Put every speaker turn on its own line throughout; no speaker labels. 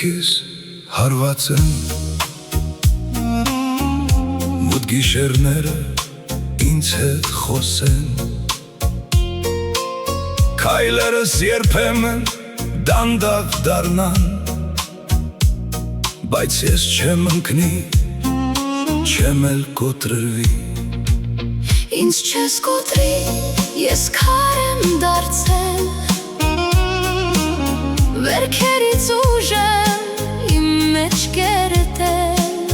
ձեռքիս հարված են Մութ գիշերները ինձ հետ խոսեն Քայլերս երբեմն դանդաղ դառնան Բայց ես չեմ ընկնի, չեմ էլ կոտրվի
Ինձ չես կոտրի, ես քար եմ դարձել Վերքերից ուժեմ իմ մեջքերը տել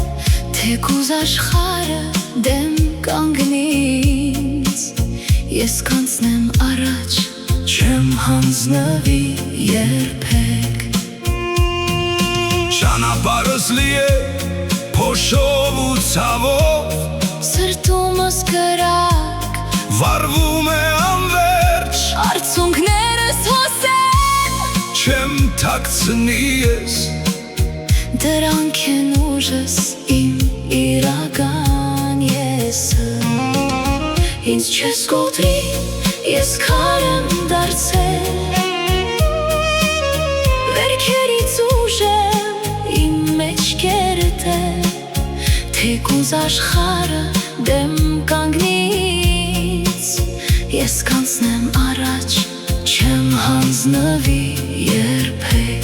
Թեկուզ աշխարհը դեմ կանգնի ինձ Ես կանցնեմ առաջ, չեմ հանձնվի երբեք
Ճանապարհս լի է փոշով ու ցավով
Սրտումս կրակ
Վառվում է անվերջ
Արցունքներս հոսեն
Չեմ թաքցնի ես
Դրանք են ուժս իմ իրական եսը Ինձ չես կոտրի, ես քար եմ դարձել Վերքերից ուժեմ իմ մեջքերը տել Թեկուզ աշխարհը դեմ կանգնի ինձ Ես կանցնեմ առաջ, չեմ հանձնվի երբեք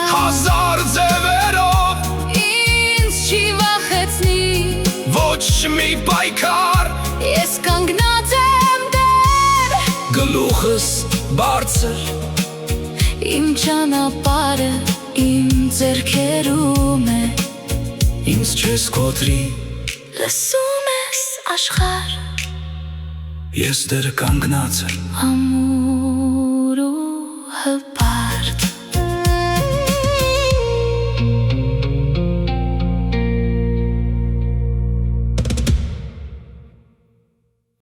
Հազար ձևերով
Ինձ չի վախեցնի
Ոչ մի պայքար
Ես կանգնած եմ դեռ
Գլուխս բարձր
Իմ ճանապարհը իմ ձեռքերում է
Ինձ չես կոտրի
Լսում ես աշխարհ
Ես դեռ կանգնած եմ
Ամուր ու հպար